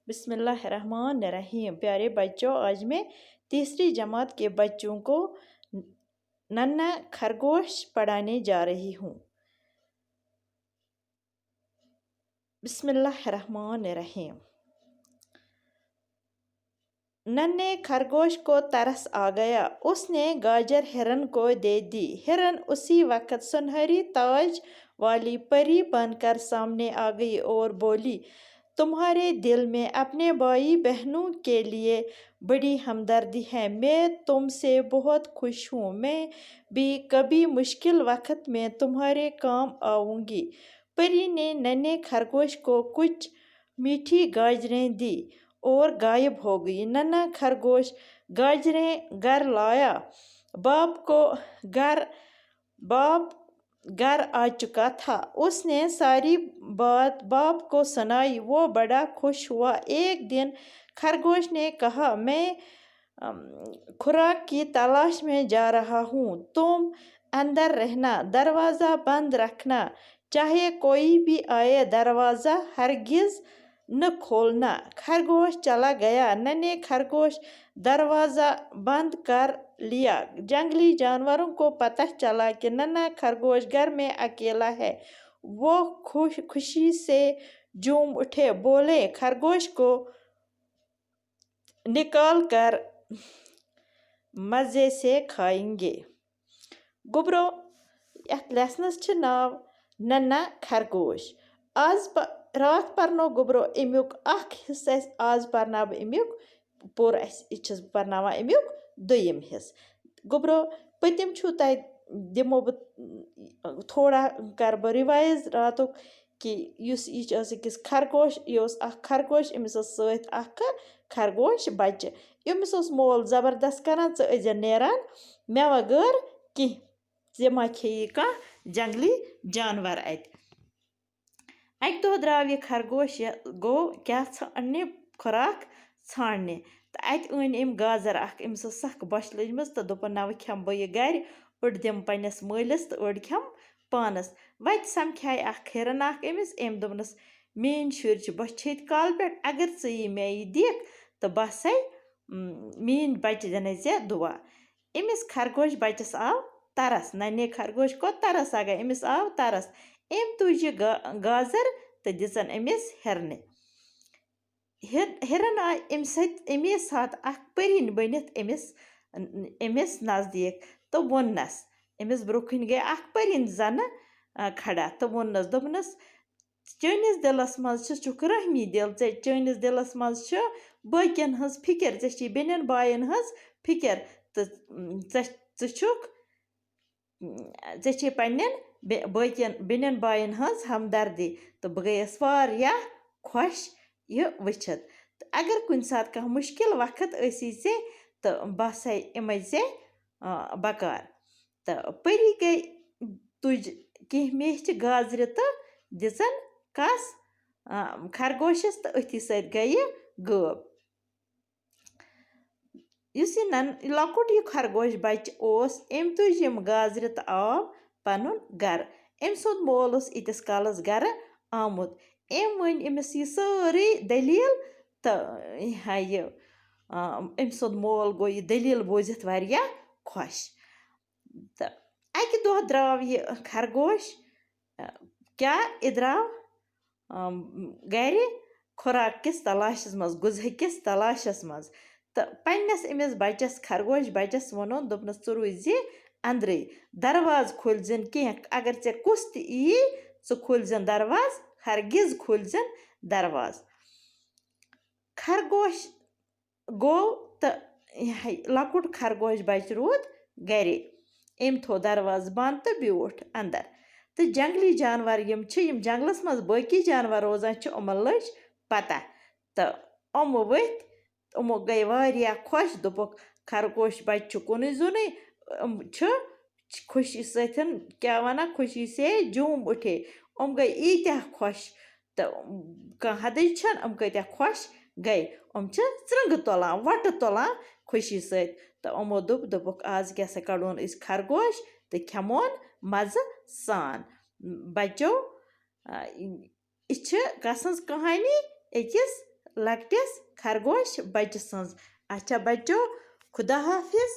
बिस्मिल्लाहिर्रहमानिर्रहीम। प्यारे बच्चों, आज मैं तीसरी जमात के बच्चों को नन्हा खरगोश पढ़ाने जा रही हूँ। बिस्मिल्लाहिर्रहमानिर्रहीम। नन्हे खरगोश को तरस आ गया। उसने गाजर हिरन को दे दी। हिरन उसी वक्त सुनहरी ताज वाली परी बनकर सामने आ गई और बोली, तुम्हारे दिल में अपने भाई बहनों के लिए बड़ी हमदर्दी है। मैं तुमसे बहुत खुश हूँ। मैं भी कभी मुश्किल वक्त में तुम्हारे काम आऊँगी। परी ने नन्हे खरगोश को कुछ मीठी गाजरें दी और गायब हो गई। नन्हा खरगोश गाजरें घर लाया। बाप घर आ चुका था। उसने सारी बात बाप को सुनाई। वो बड़ा खुश हुआ। एक दिन खरगोश ने कहा, मैं खुराक की तलाश में जा रहा हूँ। तुम अंदर रहना, दरवाज़ा बंद रखना। चाहे कोई भी आए, दरवाज़ा हरगिज़ न खोलना। खरगोश चला गया। नन्हे खरगोश दरवाज़ा बंद कर लिया। जंगली जानवरों को पता चला कि नन्हा खरगोश घर में अकेला है। वो खुशी से झूम उठे। बोले, खरगोश को निकाल कर मज़े से खाएंगे। गुबरो, यथ लेसनस छ नाव नन्हा खरगोश। रात परनो गुबरो अमुक अख हिस्सा आज परना अमुक पूर छस परनावा अमुक दोयम हिस्स। गुबरो पतिम छु तय दिमो ब थोड़ा कर ब रिवाइज रातुक कि युस यह खरगोश यह खरगोश अमिस सत खरगोश बच्चे। अमिस मोल जबरदस्त करान च अजन नेरान मे वगर कि मा खे कह जंगली जानवर अक दो द्राव यह खरगोश गो क्या षाणने खुराक षाणने तो अत अन अम गाजर अमिस सख बश लजम तो दोपन ना खम बह यह घर अड़ दिम पन्नस मालिस तो अड़ खम पानस। वत समखाय हिरन अमिस अम दोपनस मेन शुर बह काल पे अगर चे मे यह दिख तो बह सै मेन बच्चे दिन ऐ दुआ। अमिस खरगोश बच्चस आव तरस। नन्हे खरगोश को तरस आ गया। अमिस आव तरस। अम तुज गाजर तो दिसन अमिस हिरन। हिरन आय अमे साथ परिन बनित अमिस नजदीक तो वोनस अमिस ब्रोखन गई परिन जन खड़ा तो वोनस दोपनस, चनिस दिलस मज चुक रहमी दिल। चनिस दिलस मज बाकियन हज फिक्र। ऐ बेनन बायन हज फिक्र तो ऐ पन्न बाकियन बेनन बायन हज हमदर्दी तो बह गयस वारियाह खुश यह वुचित। तो अगर कुन सात कह मुश्किल वक्त ऐसी से तो बह सै इमे से बकार। तो परी गई तुज कह मेच गाजर तो दिसन कस खरगोशस तो अथी सत गई गब। युस यह लकुट यह खरगोश बच्चे ओस अम तुज यम गाजर तो आव पनुन घर। अम सुंद मोल उस इतिस कालस घर आमुत। अम वन अमिस यह सारी दलील तो अम सुंद मोल गो यह दलील बोजित वारिया खुश। तो अक दो द्राव यह खरगोश क्या द्राव घर खुराक किस तलाशस मज, गुज़ा किस तलाशस मज। तो पन्नस अमिस बच्चस खरगोश बच्चस वोन दोपनस च रूज अंदरे, दरवाज खोलजन कह। अगर ऐ कुस यी च खोलजन दरवाज, हरगिज खोलजन दरवाज। खरगोश गो तो लकुट खरगोश बच रूद घरे। अम थो दरवाज बंद तो ब्यूठ अंदर। तो जंगली जानवर यम जंगलस मज बाकी जानवर रोजान उमन लज पता। तो अमो वथ अमो गई वारिया खुश। दोपक खरगोश बच्चे कुन जुन खुशी सतन क्या वना खुशी से झूम उठे। अम गई ईत्या खुश तो कह हद छन अम कत्या खुश गई। अम चृंग तुलान वट तुलान खुशी सत। तो अमो दोपक आज क्या कड़ोन इस खरगोश तो खेमोन मज़ सान। बच्चों, यह गसंज कहानी अकिस لۄکٹِس خرگوش بچہِ سٕنٛز. اچھا بچو خدا حافظ.